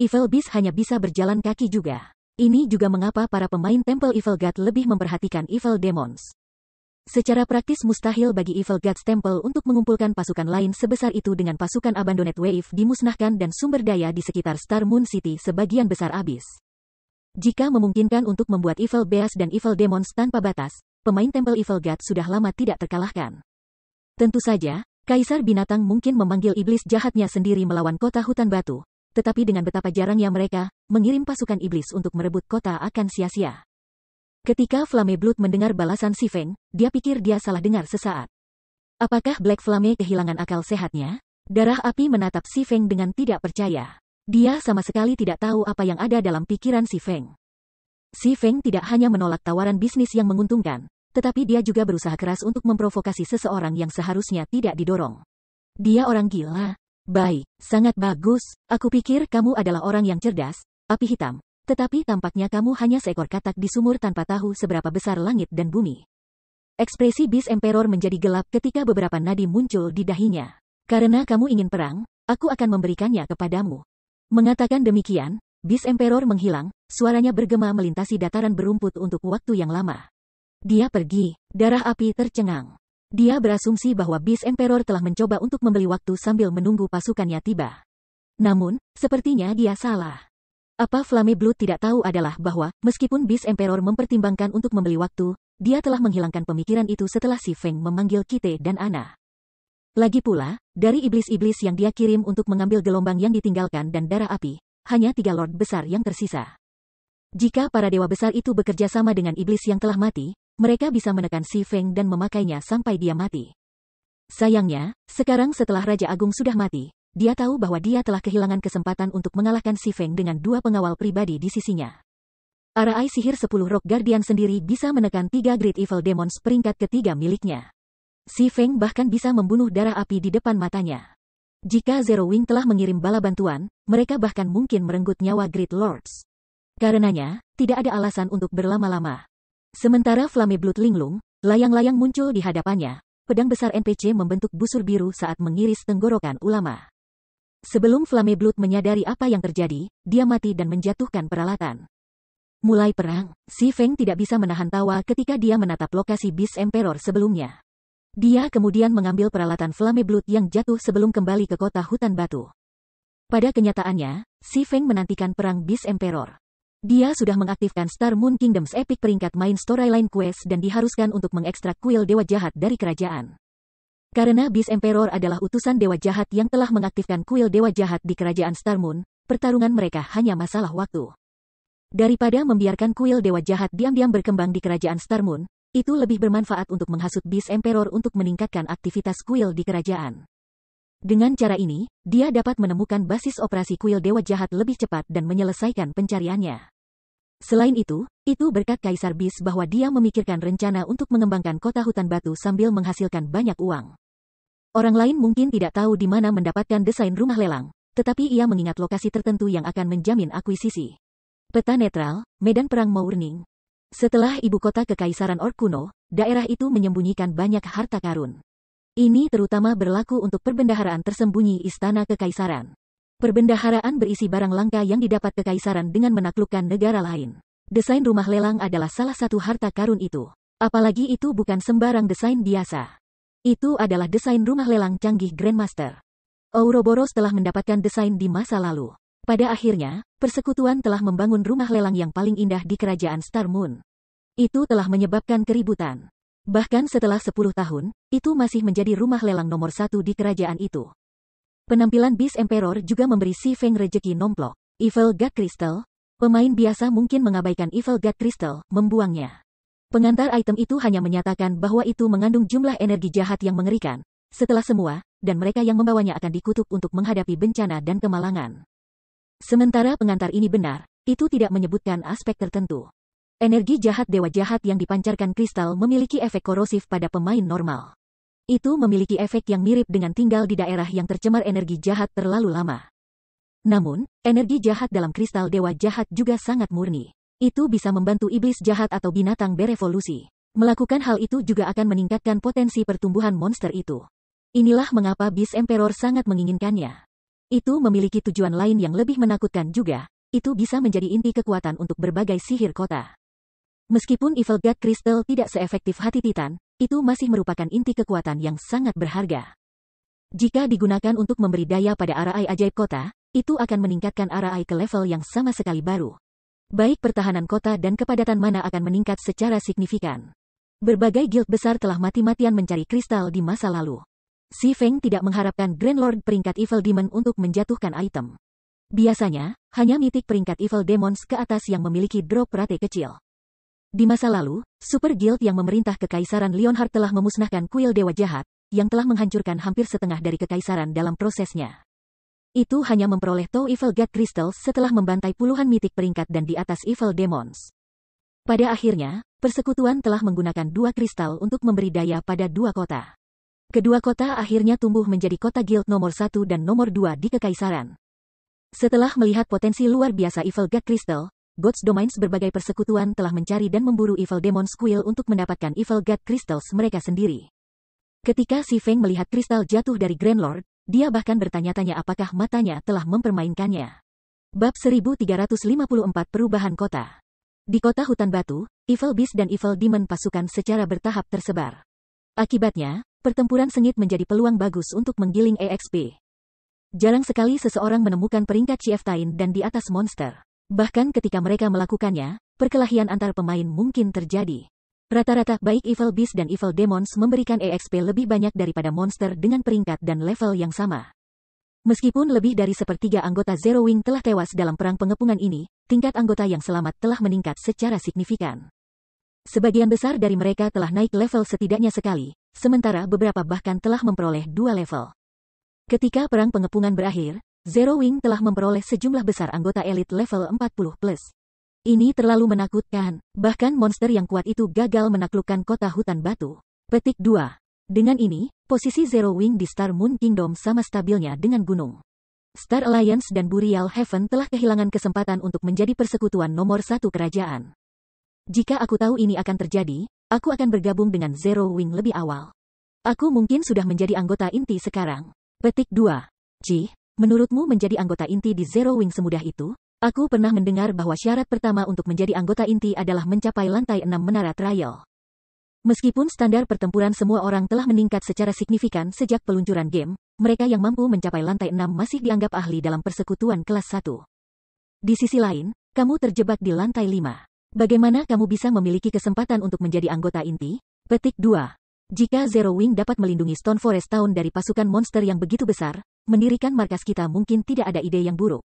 Evil Beasts hanya bisa berjalan kaki juga. Ini juga mengapa para pemain Temple Evil God lebih memperhatikan Evil Demons. Secara praktis mustahil bagi Evil Gods Temple untuk mengumpulkan pasukan lain sebesar itu dengan pasukan Abandoned Wave dimusnahkan dan sumber daya di sekitar Star Moon City sebagian besar habis. Jika memungkinkan untuk membuat Evil Beasts dan Evil Demons tanpa batas, pemain Temple Evil God sudah lama tidak terkalahkan. Tentu saja, Kaisar binatang mungkin memanggil iblis jahatnya sendiri melawan kota hutan batu, tetapi dengan betapa jarangnya mereka, mengirim pasukan iblis untuk merebut kota akan sia-sia. Ketika Flame Blood mendengar balasan Si Feng, dia pikir dia salah dengar sesaat. Apakah Black Flame kehilangan akal sehatnya? Darah api menatap Si Feng dengan tidak percaya. Dia sama sekali tidak tahu apa yang ada dalam pikiran Si Feng. Si Feng tidak hanya menolak tawaran bisnis yang menguntungkan, tetapi dia juga berusaha keras untuk memprovokasi seseorang yang seharusnya tidak didorong. Dia orang gila. Baik, sangat bagus. Aku pikir kamu adalah orang yang cerdas, api hitam. Tetapi tampaknya kamu hanya seekor katak di sumur tanpa tahu seberapa besar langit dan bumi. Ekspresi Beast Emperor menjadi gelap ketika beberapa nadi muncul di dahinya. Karena kamu ingin perang, aku akan memberikannya kepadamu. Mengatakan demikian, Beast Emperor menghilang, suaranya bergema melintasi dataran berumput untuk waktu yang lama. Dia pergi, darah api tercengang. Dia berasumsi bahwa Beast Emperor telah mencoba untuk membeli waktu sambil menunggu pasukannya tiba. Namun, sepertinya dia salah. Apa Flame Blood tidak tahu adalah bahwa, meskipun Beast Emperor mempertimbangkan untuk membeli waktu, dia telah menghilangkan pemikiran itu setelah Si Feng memanggil Kite dan Ana. Lagi pula, dari iblis-iblis yang dia kirim untuk mengambil gelombang yang ditinggalkan dan darah api, hanya 3 Lord besar yang tersisa. Jika para dewa besar itu bekerja sama dengan iblis yang telah mati, mereka bisa menekan Si Feng dan memakainya sampai dia mati. Sayangnya, sekarang setelah Raja Agung sudah mati, dia tahu bahwa dia telah kehilangan kesempatan untuk mengalahkan Si Feng dengan 2 pengawal pribadi di sisinya. Arai sihir 10 Rock Guardian sendiri bisa menekan 3 Great Evil Demons peringkat ketiga miliknya. Si Feng bahkan bisa membunuh darah api di depan matanya. Jika Zero Wing telah mengirim bala bantuan, mereka bahkan mungkin merenggut nyawa Great Lords. Karenanya, tidak ada alasan untuk berlama-lama. Sementara Flame Blood linglung, layang-layang muncul di hadapannya, pedang besar NPC membentuk busur biru saat mengiris tenggorokan ulama. Sebelum Flame Blood menyadari apa yang terjadi, dia mati dan menjatuhkan peralatan. Mulai perang, Si Feng tidak bisa menahan tawa ketika dia menatap lokasi Beast Emperor sebelumnya. Dia kemudian mengambil peralatan Flame Blood yang jatuh sebelum kembali ke kota hutan batu. Pada kenyataannya, Si Feng menantikan perang Beast Emperor. Dia sudah mengaktifkan Star Moon Kingdoms Epic peringkat main storyline quest dan diharuskan untuk mengekstrak kuil dewa jahat dari kerajaan. Karena Beast Emperor adalah utusan dewa jahat yang telah mengaktifkan kuil dewa jahat di kerajaan Star Moon, pertarungan mereka hanya masalah waktu. Daripada membiarkan kuil dewa jahat diam-diam berkembang di kerajaan Star Moon, itu lebih bermanfaat untuk menghasut Beast Emperor untuk meningkatkan aktivitas kuil di kerajaan. Dengan cara ini, dia dapat menemukan basis operasi kuil dewa jahat lebih cepat dan menyelesaikan pencariannya. Selain itu berkat Kaisar Beast bahwa dia memikirkan rencana untuk mengembangkan kota hutan batu sambil menghasilkan banyak uang. Orang lain mungkin tidak tahu di mana mendapatkan desain rumah lelang, tetapi ia mengingat lokasi tertentu yang akan menjamin akuisisi. Peta netral, medan perang Mourning. Setelah ibu kota Kekaisaran Orc kuno, daerah itu menyembunyikan banyak harta karun. Ini terutama berlaku untuk perbendaharaan tersembunyi Istana Kekaisaran. Perbendaharaan berisi barang langka yang didapat Kekaisaran dengan menaklukkan negara lain. Desain rumah lelang adalah salah satu harta karun itu. Apalagi itu bukan sembarang desain biasa. Itu adalah desain rumah lelang canggih Grandmaster. Ouroboros telah mendapatkan desain di masa lalu. Pada akhirnya, persekutuan telah membangun rumah lelang yang paling indah di kerajaan Star Moon. Itu telah menyebabkan keributan. Bahkan setelah 10 tahun, itu masih menjadi rumah lelang nomor 1 di kerajaan itu. Penampilan Beast Emperor juga memberi Si Feng rejeki nomplok. Evil God Crystal. Pemain biasa mungkin mengabaikan Evil God Crystal, membuangnya. Pengantar item itu hanya menyatakan bahwa itu mengandung jumlah energi jahat yang mengerikan. Setelah semua, dan mereka yang membawanya akan dikutuk untuk menghadapi bencana dan kemalangan. Sementara pengantar ini benar, itu tidak menyebutkan aspek tertentu. Energi jahat dewa jahat yang dipancarkan kristal memiliki efek korosif pada pemain normal. Itu memiliki efek yang mirip dengan tinggal di daerah yang tercemar energi jahat terlalu lama. Namun, energi jahat dalam kristal dewa jahat juga sangat murni. Itu bisa membantu iblis jahat atau binatang berevolusi. Melakukan hal itu juga akan meningkatkan potensi pertumbuhan monster itu. Inilah mengapa Beast Emperor sangat menginginkannya. Itu memiliki tujuan lain yang lebih menakutkan juga. Itu bisa menjadi inti kekuatan untuk berbagai sihir kota. Meskipun Evil God Crystal tidak seefektif hati Titan, itu masih merupakan inti kekuatan yang sangat berharga. Jika digunakan untuk memberi daya pada arai ajaib kota, itu akan meningkatkan arai ke level yang sama sekali baru. Baik pertahanan kota dan kepadatan mana akan meningkat secara signifikan. Berbagai guild besar telah mati-matian mencari kristal di masa lalu. Si Feng tidak mengharapkan Grand Lord peringkat Evil Demon untuk menjatuhkan item. Biasanya, hanya mitik peringkat Evil Demons ke atas yang memiliki drop rate kecil. Di masa lalu, Super Guild yang memerintah Kekaisaran Leonhard telah memusnahkan kuil dewa jahat, yang telah menghancurkan hampir setengah dari kekaisaran dalam prosesnya. Itu hanya memperoleh Two Evil God Crystals setelah membantai puluhan mitik peringkat dan di atas Evil Demons. Pada akhirnya, persekutuan telah menggunakan 2 kristal untuk memberi daya pada 2 kota. Kedua kota akhirnya tumbuh menjadi kota guild nomor 1 dan nomor 2 di kekaisaran. Setelah melihat potensi luar biasa Evil God Crystal, God's Domains berbagai persekutuan telah mencari dan memburu Evil Demon Squill untuk mendapatkan Evil God Crystals mereka sendiri. Ketika Si Feng melihat kristal jatuh dari Grand Lord, dia bahkan bertanya-tanya apakah matanya telah mempermainkannya. Bab 1354 Perubahan Kota. Di kota hutan batu, Evil Beast dan Evil Demon pasukan secara bertahap tersebar. Akibatnya, pertempuran sengit menjadi peluang bagus untuk menggiling EXP. Jarang sekali seseorang menemukan peringkat Chieftain dan di atas monster. Bahkan ketika mereka melakukannya, perkelahian antar pemain mungkin terjadi. Rata-rata baik Evil Beast dan Evil Demons memberikan EXP lebih banyak daripada monster dengan peringkat dan level yang sama. Meskipun lebih dari sepertiga anggota Zero Wing telah tewas dalam perang pengepungan ini, tingkat anggota yang selamat telah meningkat secara signifikan. Sebagian besar dari mereka telah naik level setidaknya sekali, sementara beberapa bahkan telah memperoleh 2 level. Ketika perang pengepungan berakhir, Zero Wing telah memperoleh sejumlah besar anggota elit level 40+. Ini terlalu menakutkan, bahkan monster yang kuat itu gagal menaklukkan kota hutan batu. Petik 2. Dengan ini, posisi Zero Wing di Star Moon Kingdom sama stabilnya dengan gunung. Star Alliance dan Burial Heaven telah kehilangan kesempatan untuk menjadi persekutuan nomor 1 kerajaan. Jika aku tahu ini akan terjadi, aku akan bergabung dengan Zero Wing lebih awal. Aku mungkin sudah menjadi anggota inti sekarang. Petik 2. Ci, menurutmu menjadi anggota inti di Zero Wing semudah itu? Aku pernah mendengar bahwa syarat pertama untuk menjadi anggota inti adalah mencapai lantai 6 menara trial. Meskipun standar pertempuran semua orang telah meningkat secara signifikan sejak peluncuran game, mereka yang mampu mencapai lantai 6 masih dianggap ahli dalam persekutuan kelas 1. Di sisi lain, kamu terjebak di lantai 5. Bagaimana kamu bisa memiliki kesempatan untuk menjadi anggota inti? Petik 2. Jika Zero Wing dapat melindungi Stone Forest Town dari pasukan monster yang begitu besar, mendirikan markas kita mungkin tidak ada ide yang buruk.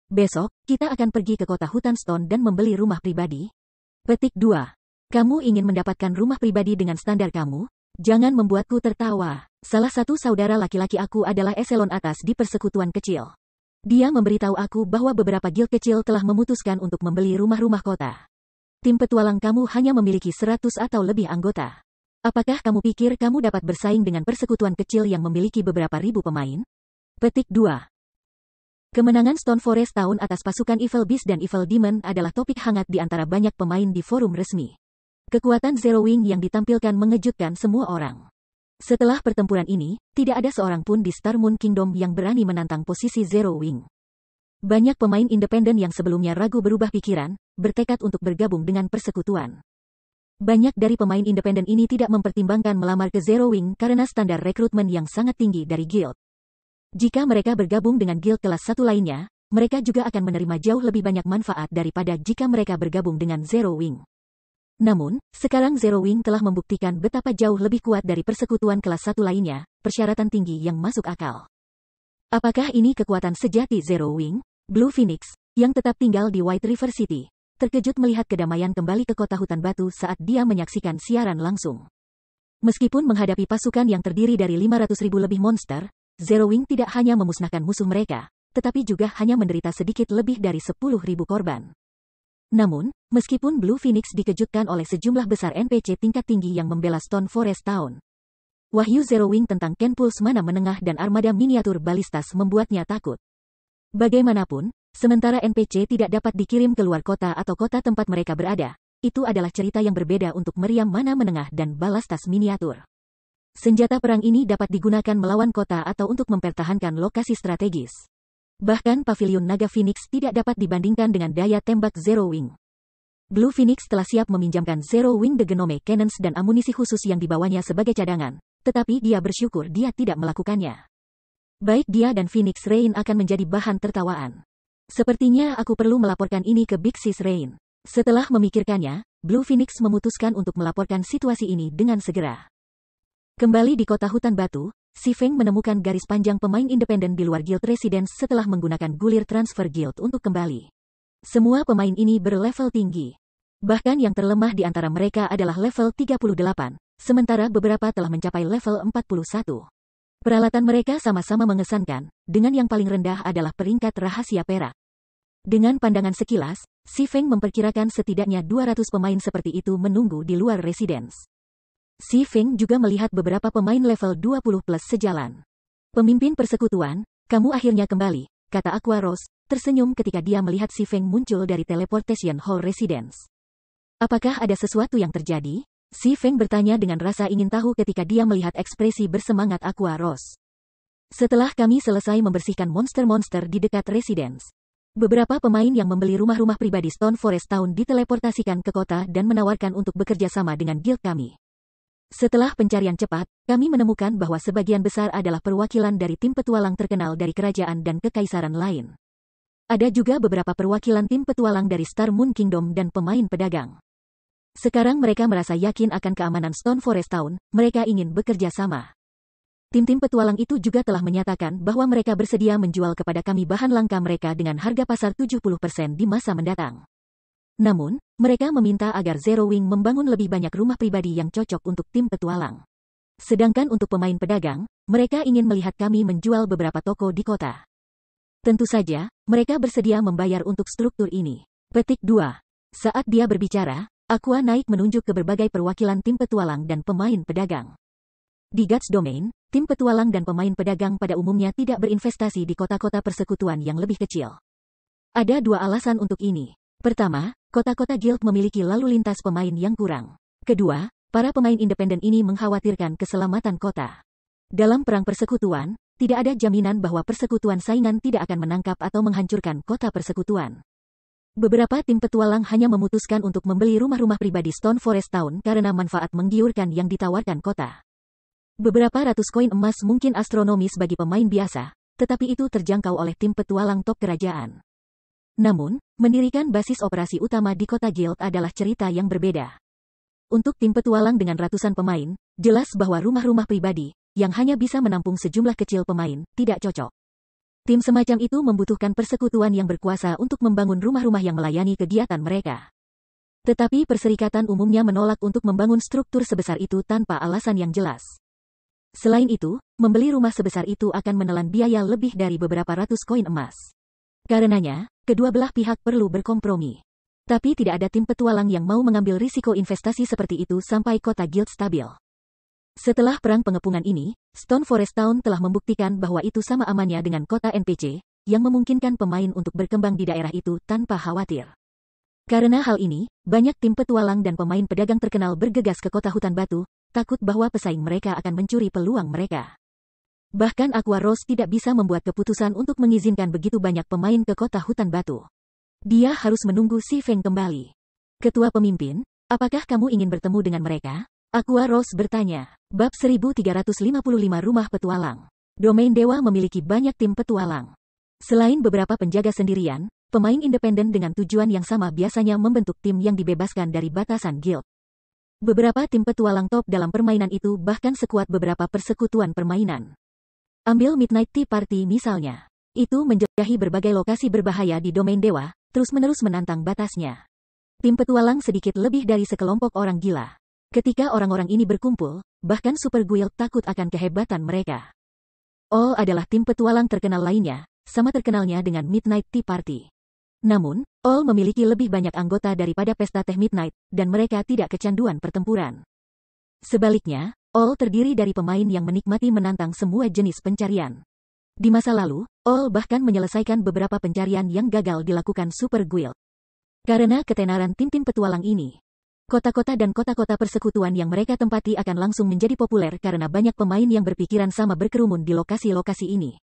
Besok, kita akan pergi ke kota hutan Stone dan membeli rumah pribadi. Petik 2. Kamu ingin mendapatkan rumah pribadi dengan standar kamu? Jangan membuatku tertawa. Salah satu saudara laki-laki aku adalah eselon atas di persekutuan kecil. Dia memberitahu aku bahwa beberapa guild kecil telah memutuskan untuk membeli rumah-rumah kota. Tim petualang kamu hanya memiliki 100 atau lebih anggota. Apakah kamu pikir kamu dapat bersaing dengan persekutuan kecil yang memiliki beberapa ribu pemain? Petik 2. Kemenangan Stone Forest Town atas pasukan Evil Beast dan Evil Demon adalah topik hangat di antara banyak pemain di forum resmi. Kekuatan Zero Wing yang ditampilkan mengejutkan semua orang. Setelah pertempuran ini, tidak ada seorang pun di Star Moon Kingdom yang berani menantang posisi Zero Wing. Banyak pemain independen yang sebelumnya ragu berubah pikiran, bertekad untuk bergabung dengan persekutuan. Banyak dari pemain independen ini tidak mempertimbangkan melamar ke Zero Wing karena standar rekrutmen yang sangat tinggi dari guild. Jika mereka bergabung dengan guild kelas 1 lainnya, mereka juga akan menerima jauh lebih banyak manfaat daripada jika mereka bergabung dengan Zero Wing. Namun, sekarang Zero Wing telah membuktikan betapa jauh lebih kuat dari persekutuan kelas 1 lainnya, persyaratan tinggi yang masuk akal. Apakah ini kekuatan sejati Zero Wing? Blue Phoenix, yang tetap tinggal di White River City, terkejut melihat kedamaian kembali ke kota hutan batu saat dia menyaksikan siaran langsung. Meskipun menghadapi pasukan yang terdiri dari 500.000 lebih monster, Zero Wing tidak hanya memusnahkan musuh mereka, tetapi juga hanya menderita sedikit lebih dari 10.000 korban. Namun, meskipun Blue Phoenix dikejutkan oleh sejumlah besar NPC tingkat tinggi yang membela Stone Forest Town, wahyu Zero Wing tentang Ken Pulse mana menengah dan armada miniatur balistas membuatnya takut. Bagaimanapun, sementara NPC tidak dapat dikirim keluar kota atau kota tempat mereka berada, itu adalah cerita yang berbeda untuk meriam mana menengah dan balastas miniatur. Senjata perang ini dapat digunakan melawan kota atau untuk mempertahankan lokasi strategis. Bahkan pavilion Naga Phoenix tidak dapat dibandingkan dengan daya tembak Zero Wing. Blue Phoenix telah siap meminjamkan Zero Wing The Genome Cannons dan amunisi khusus yang dibawanya sebagai cadangan, tetapi dia bersyukur dia tidak melakukannya. Baik dia dan Phoenix Rain akan menjadi bahan tertawaan. Sepertinya aku perlu melaporkan ini ke Big Sis Rain. Setelah memikirkannya, Blue Phoenix memutuskan untuk melaporkan situasi ini dengan segera. Kembali di kota hutan batu, Si Feng menemukan garis panjang pemain independen di luar guild residence setelah menggunakan gulir transfer guild untuk kembali. Semua pemain ini berlevel tinggi. Bahkan yang terlemah di antara mereka adalah level 38, sementara beberapa telah mencapai level 41. Peralatan mereka sama-sama mengesankan, dengan yang paling rendah adalah peringkat rahasia perak. Dengan pandangan sekilas, Si Feng memperkirakan setidaknya 200 pemain seperti itu menunggu di luar residence. Si Feng juga melihat beberapa pemain level 20 plus sejalan. Pemimpin persekutuan, kamu akhirnya kembali, kata Aqua Rose, tersenyum ketika dia melihat Si Feng muncul dari Teleportation Hall Residence. Apakah ada sesuatu yang terjadi? Si Feng bertanya dengan rasa ingin tahu ketika dia melihat ekspresi bersemangat Aqua Rose. Setelah kami selesai membersihkan monster-monster di dekat residence, beberapa pemain yang membeli rumah-rumah pribadi Stone Forest Town diteleportasikan ke kota dan menawarkan untuk bekerja sama dengan guild kami. Setelah pencarian cepat, kami menemukan bahwa sebagian besar adalah perwakilan dari tim petualang terkenal dari kerajaan dan kekaisaran lain. Ada juga beberapa perwakilan tim petualang dari Star Moon Kingdom dan pemain pedagang. Sekarang mereka merasa yakin akan keamanan Stone Forest Town, mereka ingin bekerja sama. Tim-tim petualang itu juga telah menyatakan bahwa mereka bersedia menjual kepada kami bahan langka mereka dengan harga pasar 70% di masa mendatang. Namun, mereka meminta agar Zero Wing membangun lebih banyak rumah pribadi yang cocok untuk tim petualang. Sedangkan untuk pemain pedagang, mereka ingin melihat kami menjual beberapa toko di kota. Tentu saja, mereka bersedia membayar untuk struktur ini. Petik 2. Saat dia berbicara, Aqua naik menunjuk ke berbagai perwakilan tim petualang dan pemain pedagang. Di Guts Domain, tim petualang dan pemain pedagang pada umumnya tidak berinvestasi di kota-kota persekutuan yang lebih kecil. Ada dua alasan untuk ini. Pertama, kota-kota guild memiliki lalu lintas pemain yang kurang. Kedua, para pemain independen ini mengkhawatirkan keselamatan kota. Dalam perang persekutuan, tidak ada jaminan bahwa persekutuan saingan tidak akan menangkap atau menghancurkan kota persekutuan. Beberapa tim petualang hanya memutuskan untuk membeli rumah-rumah pribadi Stone Forest Town karena manfaat menggiurkan yang ditawarkan kota. Beberapa ratus koin emas mungkin astronomis bagi pemain biasa, tetapi itu terjangkau oleh tim petualang top kerajaan. Namun, mendirikan basis operasi utama di kota guild adalah cerita yang berbeda. Untuk tim petualang dengan ratusan pemain, jelas bahwa rumah-rumah pribadi, yang hanya bisa menampung sejumlah kecil pemain, tidak cocok. Tim semacam itu membutuhkan persekutuan yang berkuasa untuk membangun rumah-rumah yang melayani kegiatan mereka. Tetapi perserikatan umumnya menolak untuk membangun struktur sebesar itu tanpa alasan yang jelas. Selain itu, membeli rumah sebesar itu akan menelan biaya lebih dari beberapa ratus koin emas. Karenanya, kedua belah pihak perlu berkompromi. Tapi tidak ada tim petualang yang mau mengambil risiko investasi seperti itu sampai kota guild stabil. Setelah perang pengepungan ini, Stone Forest Town telah membuktikan bahwa itu sama amannya dengan kota NPC, yang memungkinkan pemain untuk berkembang di daerah itu tanpa khawatir. Karena hal ini, banyak tim petualang dan pemain pedagang terkenal bergegas ke kota hutan batu, takut bahwa pesaing mereka akan mencuri peluang mereka. Bahkan Aqua Rose tidak bisa membuat keputusan untuk mengizinkan begitu banyak pemain ke kota hutan batu. Dia harus menunggu Si Feng kembali. Ketua pemimpin, apakah kamu ingin bertemu dengan mereka? Aqua Rose bertanya. Bab 1355 Rumah Petualang. Domain Dewa memiliki banyak tim petualang. Selain beberapa penjaga sendirian, pemain independen dengan tujuan yang sama biasanya membentuk tim yang dibebaskan dari batasan guild. Beberapa tim petualang top dalam permainan itu bahkan sekuat beberapa persekutuan permainan. Ambil Midnight Tea Party misalnya. Itu menjelajahi berbagai lokasi berbahaya di Domain Dewa, terus-menerus menantang batasnya. Tim petualang sedikit lebih dari sekelompok orang gila. Ketika orang-orang ini berkumpul, bahkan Super Guild takut akan kehebatan mereka. All adalah tim petualang terkenal lainnya, sama terkenalnya dengan Midnight Tea Party. Namun, All memiliki lebih banyak anggota daripada Pesta Teh Midnight, dan mereka tidak kecanduan pertempuran. Sebaliknya, All terdiri dari pemain yang menikmati menantang semua jenis pencarian. Di masa lalu, All bahkan menyelesaikan beberapa pencarian yang gagal dilakukan Super Guild. Karena ketenaran tim-tim petualang ini, kota-kota dan kota-kota persekutuan yang mereka tempati akan langsung menjadi populer karena banyak pemain yang berpikiran sama berkerumun di lokasi-lokasi ini.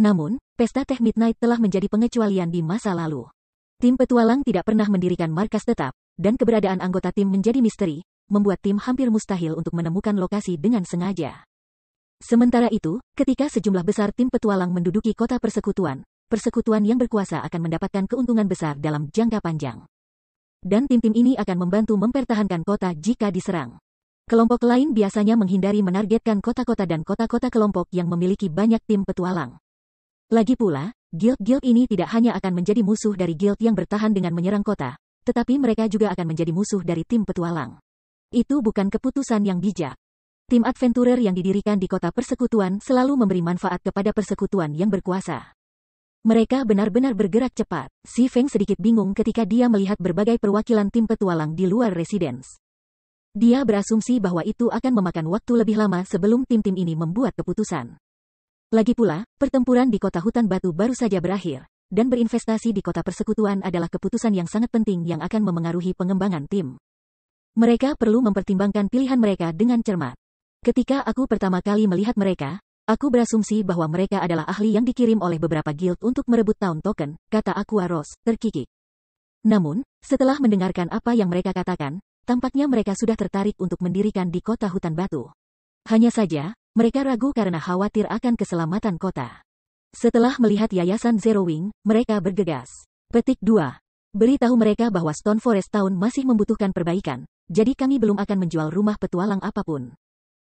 Namun, Pesta Teh Midnight telah menjadi pengecualian di masa lalu. Tim petualang tidak pernah mendirikan markas tetap, dan keberadaan anggota tim menjadi misteri, membuat tim hampir mustahil untuk menemukan lokasi dengan sengaja. Sementara itu, ketika sejumlah besar tim petualang menduduki kota persekutuan, persekutuan yang berkuasa akan mendapatkan keuntungan besar dalam jangka panjang. Dan tim-tim ini akan membantu mempertahankan kota jika diserang. Kelompok lain biasanya menghindari menargetkan kota-kota dan kota-kota kelompok yang memiliki banyak tim petualang. Lagi pula, guild-guild ini tidak hanya akan menjadi musuh dari guild yang bertahan dengan menyerang kota, tetapi mereka juga akan menjadi musuh dari tim petualang. Itu bukan keputusan yang bijak. Tim adventurer yang didirikan di kota persekutuan selalu memberi manfaat kepada persekutuan yang berkuasa. Mereka benar-benar bergerak cepat. Si Feng sedikit bingung ketika dia melihat berbagai perwakilan tim petualang di luar residence. Dia berasumsi bahwa itu akan memakan waktu lebih lama sebelum tim-tim ini membuat keputusan. Lagi pula, pertempuran di kota hutan batu baru saja berakhir, dan berinvestasi di kota persekutuan adalah keputusan yang sangat penting yang akan memengaruhi pengembangan tim. Mereka perlu mempertimbangkan pilihan mereka dengan cermat. Ketika aku pertama kali melihat mereka, aku berasumsi bahwa mereka adalah ahli yang dikirim oleh beberapa guild untuk merebut Town Token, kata Aqua Rose, terkikik. Namun, setelah mendengarkan apa yang mereka katakan, tampaknya mereka sudah tertarik untuk mendirikan di kota hutan batu. Hanya saja, mereka ragu karena khawatir akan keselamatan kota. Setelah melihat yayasan Zero Wing, mereka bergegas. Petik 2. Beritahu mereka bahwa Stone Forest Town masih membutuhkan perbaikan, jadi kami belum akan menjual rumah petualang apapun.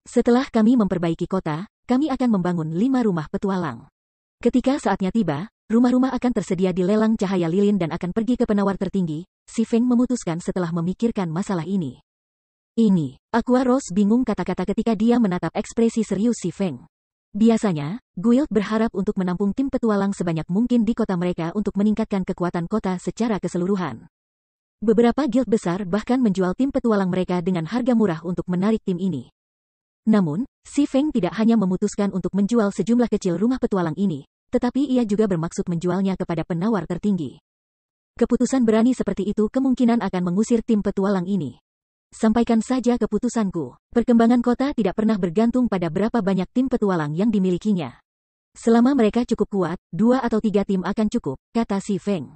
Setelah kami memperbaiki kota, kami akan membangun 5 rumah petualang. Ketika saatnya tiba, rumah-rumah akan tersedia di lelang cahaya lilin dan akan pergi ke penawar tertinggi, si Feng memutuskan setelah memikirkan masalah ini. Ini, Aqua Rose bingung kata-kata ketika dia menatap ekspresi serius si Feng. Biasanya, guild berharap untuk menampung tim petualang sebanyak mungkin di kota mereka untuk meningkatkan kekuatan kota secara keseluruhan. Beberapa guild besar bahkan menjual tim petualang mereka dengan harga murah untuk menarik tim ini. Namun, si Feng tidak hanya memutuskan untuk menjual sejumlah kecil rumah petualang ini, tetapi ia juga bermaksud menjualnya kepada penawar tertinggi. Keputusan berani seperti itu kemungkinan akan mengusir tim petualang ini. Sampaikan saja keputusanku. Perkembangan kota tidak pernah bergantung pada berapa banyak tim petualang yang dimilikinya. Selama mereka cukup kuat, 2 atau 3 tim akan cukup, kata si Feng.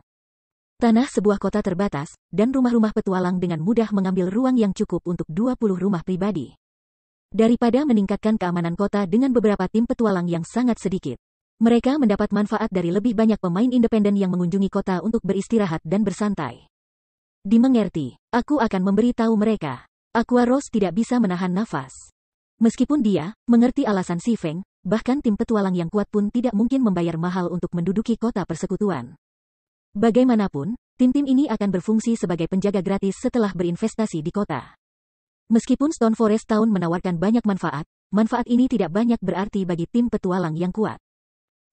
Tanah sebuah kota terbatas, dan rumah-rumah petualang dengan mudah mengambil ruang yang cukup untuk 20 rumah pribadi. Daripada meningkatkan keamanan kota dengan beberapa tim petualang yang sangat sedikit, mereka mendapat manfaat dari lebih banyak pemain independen yang mengunjungi kota untuk beristirahat dan bersantai. Dimengerti, aku akan memberitahu mereka. Aqua Rose tidak bisa menahan nafas. Meskipun dia mengerti alasan si Feng, bahkan tim petualang yang kuat pun tidak mungkin membayar mahal untuk menduduki kota persekutuan. Bagaimanapun, tim-tim ini akan berfungsi sebagai penjaga gratis setelah berinvestasi di kota. Meskipun Stone Forest Town menawarkan banyak manfaat, manfaat ini tidak banyak berarti bagi tim petualang yang kuat.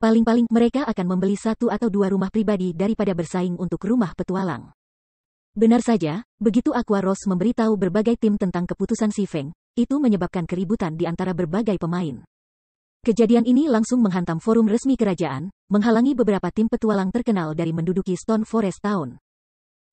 Paling-paling mereka akan membeli 1 atau 2 rumah pribadi daripada bersaing untuk rumah petualang. Benar saja, begitu Aqua Rose memberitahu berbagai tim tentang keputusan si Feng, itu menyebabkan keributan di antara berbagai pemain. Kejadian ini langsung menghantam forum resmi kerajaan, menghalangi beberapa tim petualang terkenal dari menduduki Stone Forest Town.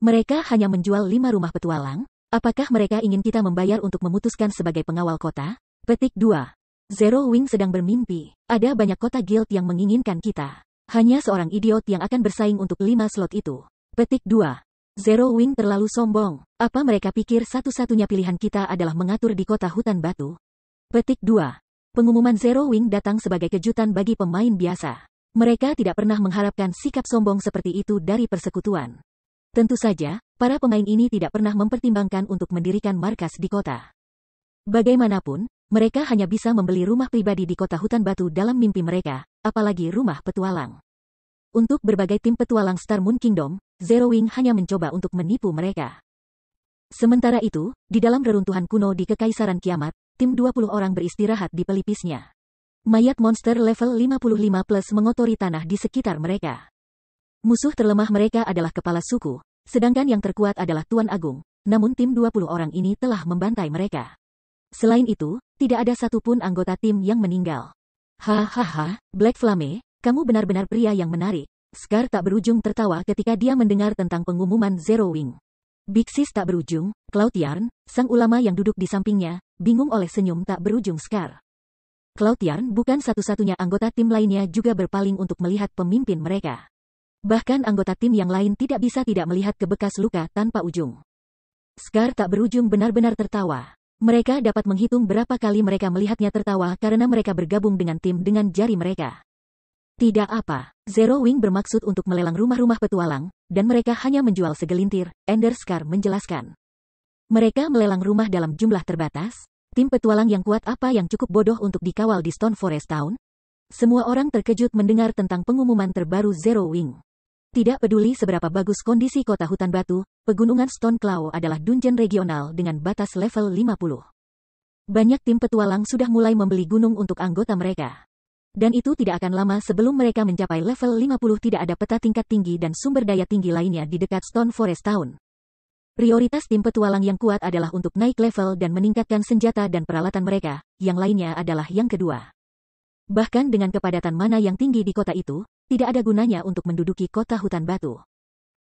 Mereka hanya menjual 5 rumah petualang. Apakah mereka ingin kita membayar untuk memutuskan sebagai pengawal kota? Petik 2. Zero Wing sedang bermimpi. Ada banyak kota guild yang menginginkan kita. Hanya seorang idiot yang akan bersaing untuk 5 slot itu. Petik 2. Zero Wing terlalu sombong. Apa mereka pikir satu-satunya pilihan kita adalah mengatur di kota hutan batu? Petik 2. Pengumuman Zero Wing datang sebagai kejutan bagi pemain biasa. Mereka tidak pernah mengharapkan sikap sombong seperti itu dari persekutuan. Tentu saja, para pemain ini tidak pernah mempertimbangkan untuk mendirikan markas di kota. Bagaimanapun, mereka hanya bisa membeli rumah pribadi di kota hutan batu dalam mimpi mereka, apalagi rumah petualang. Untuk berbagai tim petualang Star Moon Kingdom, Zero Wing hanya mencoba untuk menipu mereka. Sementara itu, di dalam reruntuhan kuno di Kekaisaran Kiamat, tim 20 orang beristirahat di pelipisnya. Mayat monster level 55+ mengotori tanah di sekitar mereka. Musuh terlemah mereka adalah kepala suku, sedangkan yang terkuat adalah Tuan Agung, namun tim 20 orang ini telah membantai mereka. Selain itu, tidak ada satupun anggota tim yang meninggal. Hahaha, Black Flame, kamu benar-benar pria yang menarik. Scar tak berujung tertawa ketika dia mendengar tentang pengumuman Zero Wing. Big Sis tak berujung, Cloud Yarn, sang ulama yang duduk di sampingnya, bingung oleh senyum tak berujung Scar. Cloud Yarn bukan satu-satunya anggota tim lainnya juga berpaling untuk melihat pemimpin mereka. Bahkan anggota tim yang lain tidak bisa tidak melihat ke bekas luka tanpa ujung. Scar tak berujung benar-benar tertawa. Mereka dapat menghitung berapa kali mereka melihatnya tertawa karena mereka bergabung dengan tim dengan jari mereka. Tidak apa, Zero Wing bermaksud untuk melelang rumah-rumah petualang, dan mereka hanya menjual segelintir, Ender Scar menjelaskan. Mereka melelang rumah dalam jumlah terbatas. Tim petualang yang kuat apa yang cukup bodoh untuk dikawal di Stone Forest Town? Semua orang terkejut mendengar tentang pengumuman terbaru Zero Wing. Tidak peduli seberapa bagus kondisi kota hutan batu, pegunungan Stone Claw adalah dungeon regional dengan batas level 50. Banyak tim petualang sudah mulai membeli gunung untuk anggota mereka. Dan itu tidak akan lama sebelum mereka mencapai level 50. Tidak ada peta tingkat tinggi dan sumber daya tinggi lainnya di dekat Stone Forest Town. Prioritas tim petualang yang kuat adalah untuk naik level dan meningkatkan senjata dan peralatan mereka, yang lainnya adalah yang kedua. Bahkan dengan kepadatan mana yang tinggi di kota itu, tidak ada gunanya untuk menduduki kota hutan batu.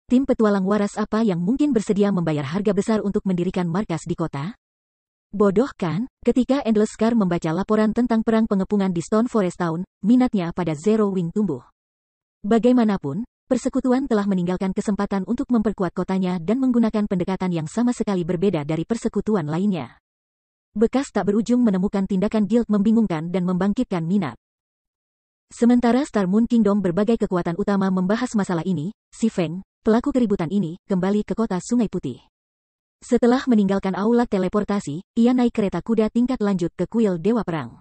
Tim petualang waras apa yang mungkin bersedia membayar harga besar untuk mendirikan markas di kota? Bodoh kan? Ketika Endless Scar membaca laporan tentang perang pengepungan di Stone Forest Town, minatnya pada Zero Wing tumbuh. Bagaimanapun, persekutuan telah meninggalkan kesempatan untuk memperkuat kotanya dan menggunakan pendekatan yang sama sekali berbeda dari persekutuan lainnya. Bekas tak berujung menemukan tindakan guild membingungkan dan membangkitkan minat. Sementara Star Moon Kingdom berbagai kekuatan utama membahas masalah ini, si Feng, pelaku keributan ini, kembali ke kota Sungai Putih. Setelah meninggalkan aula teleportasi, ia naik kereta kuda tingkat lanjut ke kuil Dewa Perang.